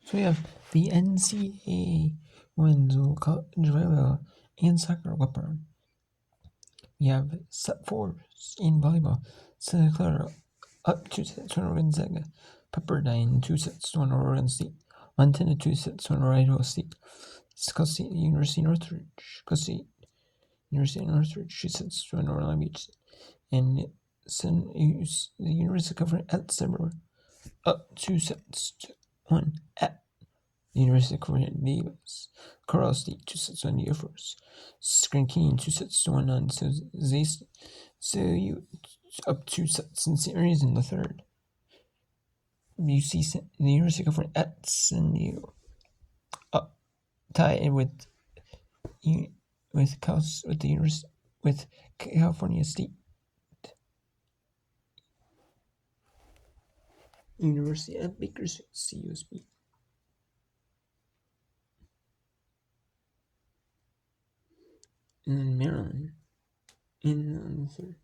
So we have the NCAA Women's College Volleyball and Soccer Weapon. We have set fours in volleyball. Santa Clara up 2 sets to Gonzaga. Pepperdine 2 sets to Oregon State. Montana 2 sets to Idaho State. Cal State University Northridge. Cal State University Northridge 2 sets to North Long Beach. And the University of California at Summer up 2 sets to 1 at the University of California Davis. Colorado State 2 sets to 1 Air Force. Grand Canyon 2 sets to 1 on Zay State. So you up 2 sets in St. Mary's in the third. UC the University of California at San Diego up tied with California State University at Bakersfield CUSB. And then Maryland in the third.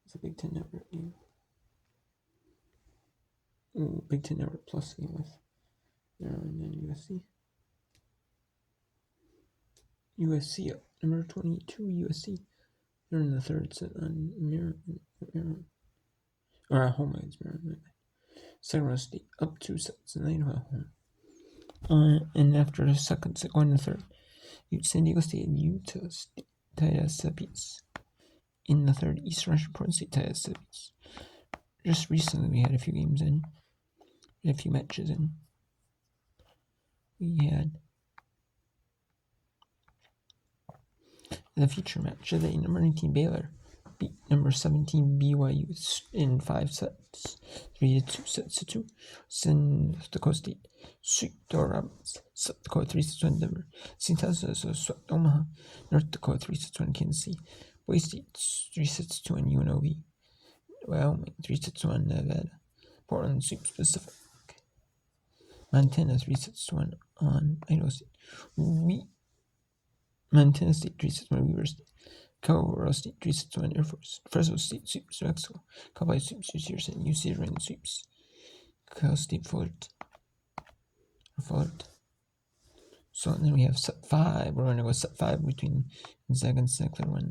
It's a Big Ten Network game. Big Ten Network Plus game with Maryland and USC. USC up number 22 USC. They're in the third set on Maryland. Or at home against Maryland. Sacramento State up 2 sets and Idaho at home. And after the second set, going to the third, San Diego State and Utah State tied at 7 apiece. In the third, Eastern Washington State tied at 7 apiece. Just recently, we had a few games in, a few matches in. We had the feature match of the day, number 19 Baylor beat number 17 BYU in 5 sets, 3-2 sets to 2. South Dakota State swept Robbins. South Dakota 3-1 Denver. St. Thomas swept Omaha. North Dakota 3-1 Kansas City. Boise State 3-2 UNLV. Wyoming 3-1 Nevada. Portland sweeps Pacific. Montana 3-1 on Idaho State. Montana State 3-1 Weaver State. Colorado State 3-1 Air Force. Fresno State sweeps New Mexico. Cowboys sweeps UC Irvine. UC Irvine sweeps Cal State Fullerton. So then we have set 5. We're going to go set 5 between Gonzaga and Santa Clara.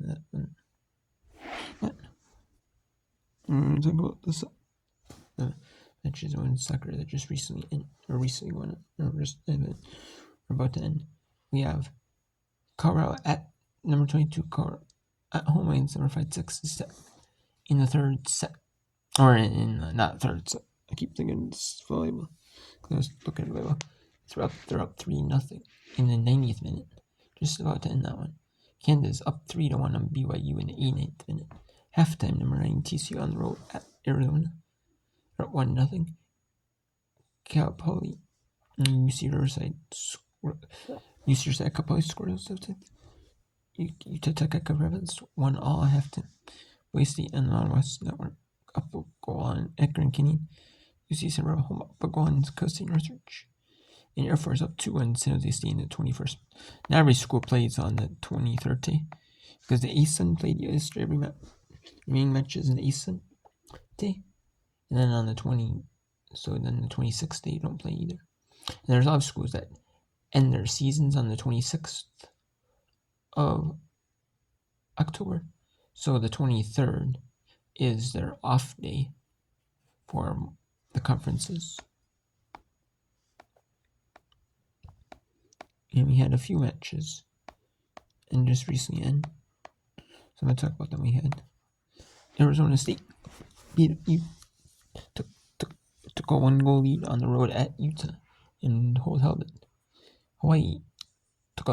What? We're going to talk about the matches in soccer that just recently won, we're about to end. We have Colorado at number 22, Colorado at home against number 5-6 set in the third set. Or not third set. I keep thinking it's volleyball. I was looking at volleyball. They're up 3-0 in the 90th minute. Just about to end that one. Canada's up 3-1 on BYU in the 89th minute. Halftime, number 9 TCU on the road at Arizona. They're up 1-0. Cal Poly and UC Riverside Cal Poly scored those subjects. Utah Tech at Rapids 1-all halftime. Boise State and Mountain West Network up a goal on at Grand Canyon. UC San Diego home up a goal on Cal State Northridge. And Air Force up 2-1 San Jose State in the 21st. Not every school plays on the 23rd day because the ASUN played yesterday. Every main matches in the ASUN day, and then on the 26th day you don't play either. And there's a lot of schools that end their seasons on the 26th of October, so the 23rd is their off day for the conferences. And we had a few matches and just recently end. So I'm going to talk about them. We had Arizona State took a 1-goal lead on the road at Utah and held it. Hawaii took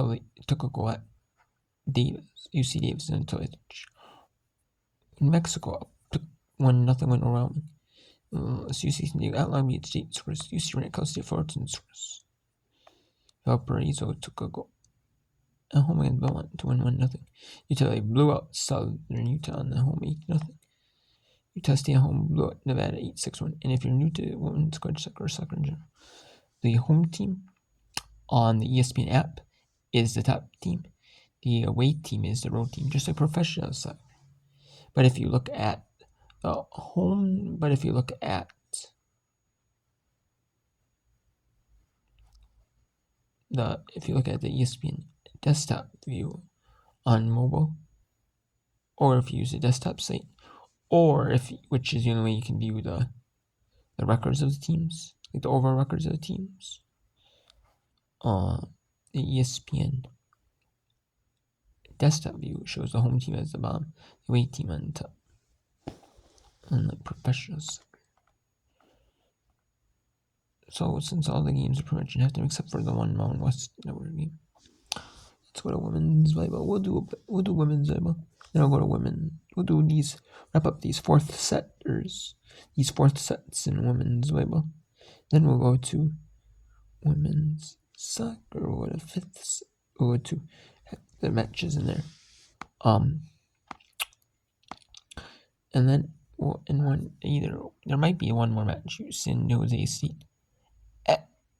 a goal at UC Davis until it. New Mexico took 1-0 win overwhelming. UC San Diego at Long Beach State scores. UC Irvine Cal State Fullerton scores. Valparaiso took a goal at home against Belmont to win 1-0. Utah blew out Southern Utah on the home 8-0. Utah State at home blew out Nevada 8-6-1. And if you're new to women's college soccer or soccer in general, the home team on the ESPN app is the top team. The away team is the road team, just like professional soccer. But if you look at if you look at the ESPN desktop view on mobile, or if you use a desktop site, or which is the only way you can view the records of the teams, like the overall records of the teams. The ESPN desktop view shows the home team as the bottom, the away team on top, and the professionals. So since all the games are pretty much in halftime except for the one Mountain West Network game, let's go to women's volleyball. We'll do women's volleyball. Then I'll go to women. We'll do these, wrap up these fourth sets in women's volleyball. Then we'll go to women's soccer. We'll go to fifth. We'll go to the matches in there. And then there might be one more match. San Jose State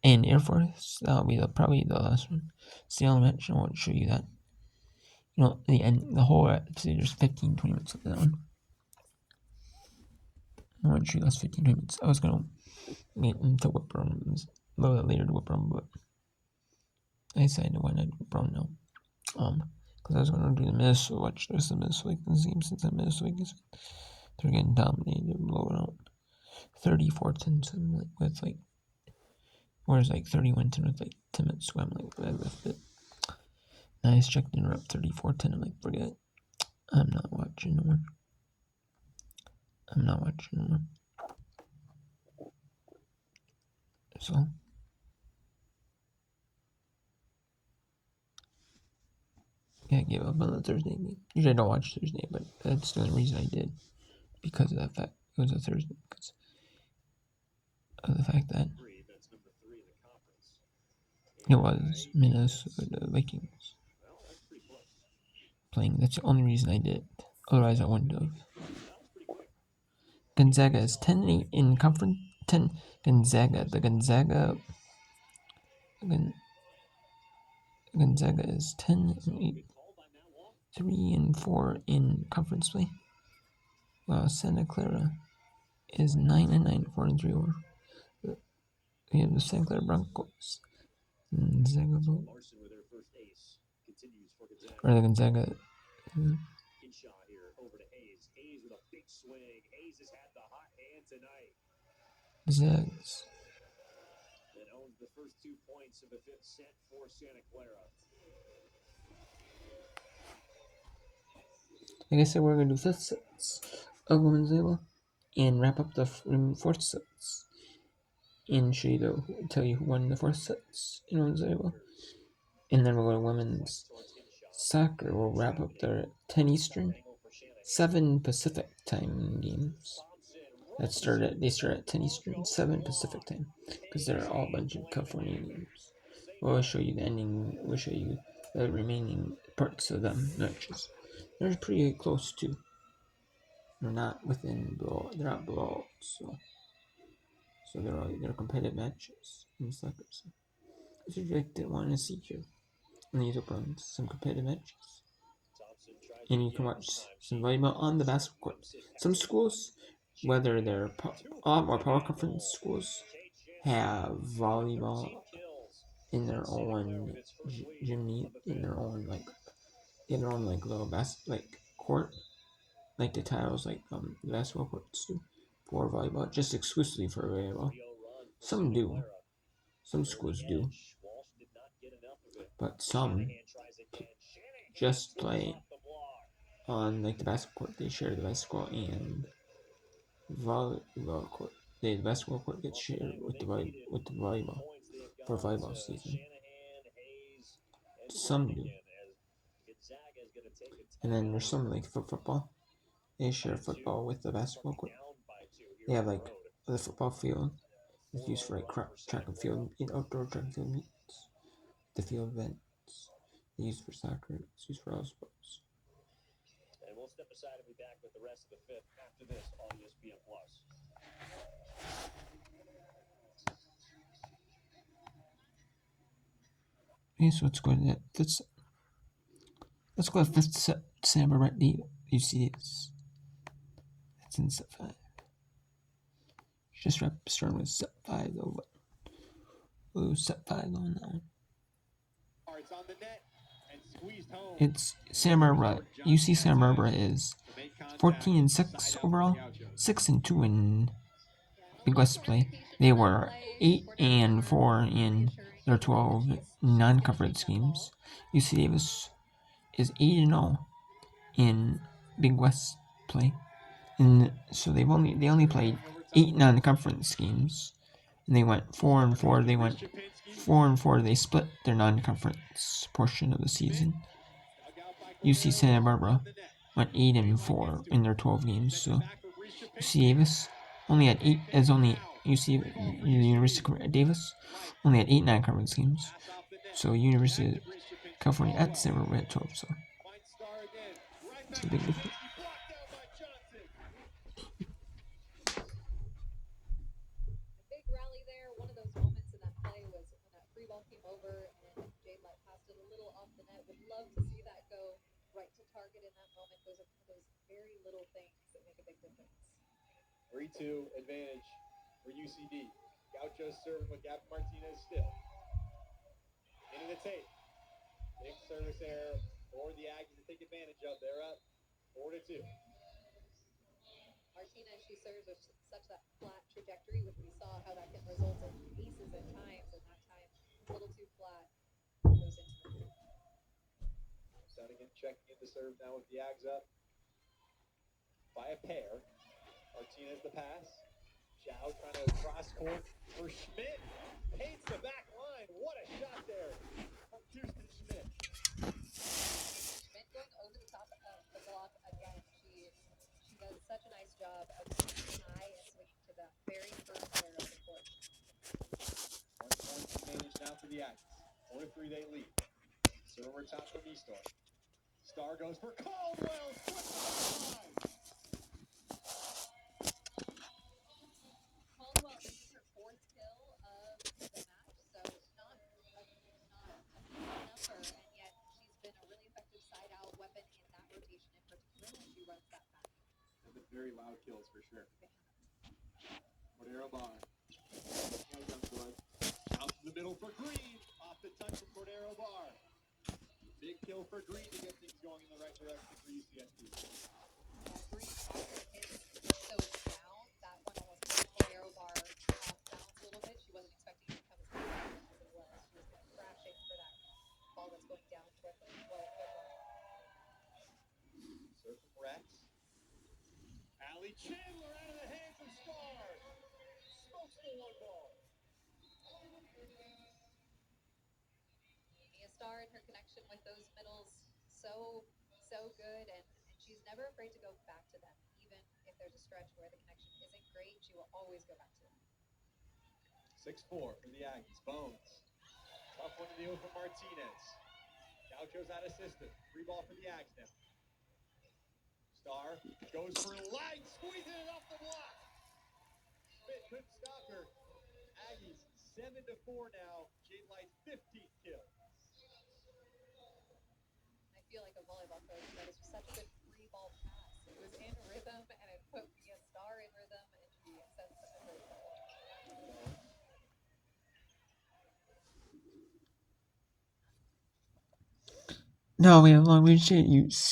and Air Force. That'll be probably the last one. It's the only match. I won't show you that. The whole episode, there's 15, 20 minutes of that one. I won't show you the last 15, 20 minutes. I was gonna wait until Whip Run a little bit later to Whip Run, but I decided why not Whip Run now. Because I was gonna do the Minnesota, watch the rest of the Minnesota game since the Minnesota games. They're getting dominated, blowing out 34-10 with like, whereas like 31-10 with like 10 minutes to go. I'm like, I left it. I just checked and we're up 34-10. I'm like, forget it. I'm not watching no more. So, yeah, I gave up on the Thursday game. Usually I don't watch Thursday, but that's the only reason I did. Because of that fact. It was a Thursday. Because of the fact that it was Minnesota Vikings playing. That's the only reason I did it. Otherwise, I wouldn't have. Gonzaga is 10-8 in conference. Gonzaga is 10-8, 3-4 in conference play. While Santa Clara is 9-9, 4-3. We have the Santa Clara Broncos. Gonzaga, or the Gonzaga. Zags. That owns the first 2 points of the fifth set for Santa Clara. Like I said, we're going to do fifth sets of women's volleyball and wrap up the fourth sets and tell you who won the fourth sets in women's volleyball. And then we'll go to women's soccer. We'll wrap up their 10 Eastern, 7 Pacific time games. They start at 10 Eastern, 7 Pacific time, because they're all a bunch of California games. We'll show you the ending. We'll show you the remaining parts of them matches. They're pretty close to. They're not They're not blowout. So they're competitive matches in soccer. So that's what you didn't want to see here. And these are some competitive matches. And you can watch some volleyball on the basketball court. Some schools, whether they're a lot more power conference schools, have volleyball in their own gymnasium, in their own little court, like the tiles, like the basketball courts do for volleyball, just exclusively for volleyball. Some do, some schools do, but some just play on like the basketball court. They share the basketball and volleyball court. The basketball court gets shared with the volleyball for volleyball season. Some do. And then there's some like for football. They share football with the basketball court. They have like the football field is used for like track and field, outdoor track and field meets. The field events they use for soccer. It's used for all sports. And we'll step aside and be back with the rest of the fifth after this on ESPN Plus. Okay, so let's go to that. Let's go to fifth set. Sam right there. You see this? That's in set 5. Just starting with set 5 though. But we'll set 5 on that one. It's Santa Barbara. UC Santa Barbara is 14-6 overall, 6-2 in Big West play. They were 8-4 in their 12 non-conference games. UC Davis is 8-0 in Big West play, and so they only played 8 non-conference games, and they went 4-4. They went 4-4. They split their non-conference portion of the season. UC Santa Barbara went 8-4 in their 12 games. So UC Davis only had 8, as only University of Davis only had 8 non-conference games. So University of California at Santa Barbara had 12. So it's a big difference. Three-two advantage for UCD. Gaucho serving with Gavin Martinez still. Into the tape. Big service error for the Aggies to take advantage of. They're up 4-2. Martinez, she serves with such that flat trajectory, which we saw how that can result in aces at times, and that time a little too flat goes into the Again, checking in the serve now with the Ags up by a pair. Martinez the pass. Zhao trying to cross court for Schmidt. Paints the back line. What a shot there from Kirsten Schmidt. Schmidt going over the top of the block again. She does such a nice job of being high and swinging to the very first layer of the court. 1 point advantage now for the Aggies. 4-3 they lead. Serve over top from Eastar. Star goes for Caldwell. Caldwell, this is her 4th kill of the match, so not a number, and yet she's been a really effective side-out weapon in that rotation in particular when she runs that back. They've been very loud kills for sure. Cordero Bar. Out to the middle for Green. Off the touch from Cordero Bar. Big kill for Green to get things going in the right direction for UCSD. Green hit so down, that one almost put Cordero Bar off balance a little bit. She wasn't expecting it to come as fast as it was. She was kind of crashing for that ball that's going down toward the foot. Serve from Rex. Allie Chandler out of the hands of Star. Smokes the one ball. Star and her connection with those middles so good, and she's never afraid to go back to them. Even if there's a stretch where the connection isn't great, she will always go back to them. 6-4 for the Aggies. Bones. Tough one to deal with Martinez. Gaucho's out of system. Free ball for the Aggies now. Star goes for light, squeezing it off the block. Schmidt couldn't stop her. Aggies 7-4 now. Jade Light's 15th kill. Feel like a volleyball coach, but it's such a good free ball pass. It was in rhythm, and it put Mia Star in rhythm, and she sends a great ball. Now we have Long Beach State,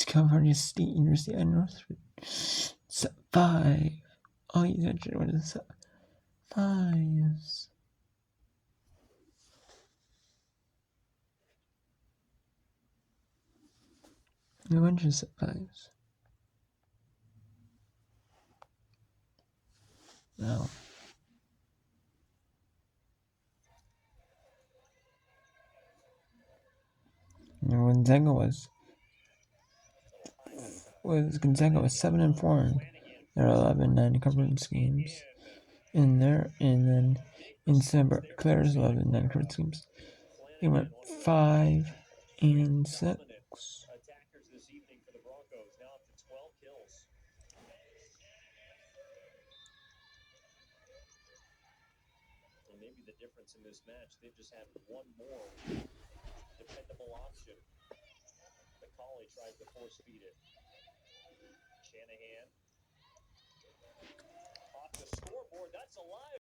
California State University at Northridge. 5. Oh, you mentioned what is that? 5s. No one just at 5s. No. And Gonzaga was 7-4 in their 11 non-conference games. And then in December, Claire's 11 non-conference games. They went 5-6. Maybe the difference in this match, they've just had one more dependable option. McCauley tries to force feed it. Shanahan off the scoreboard. That's alive.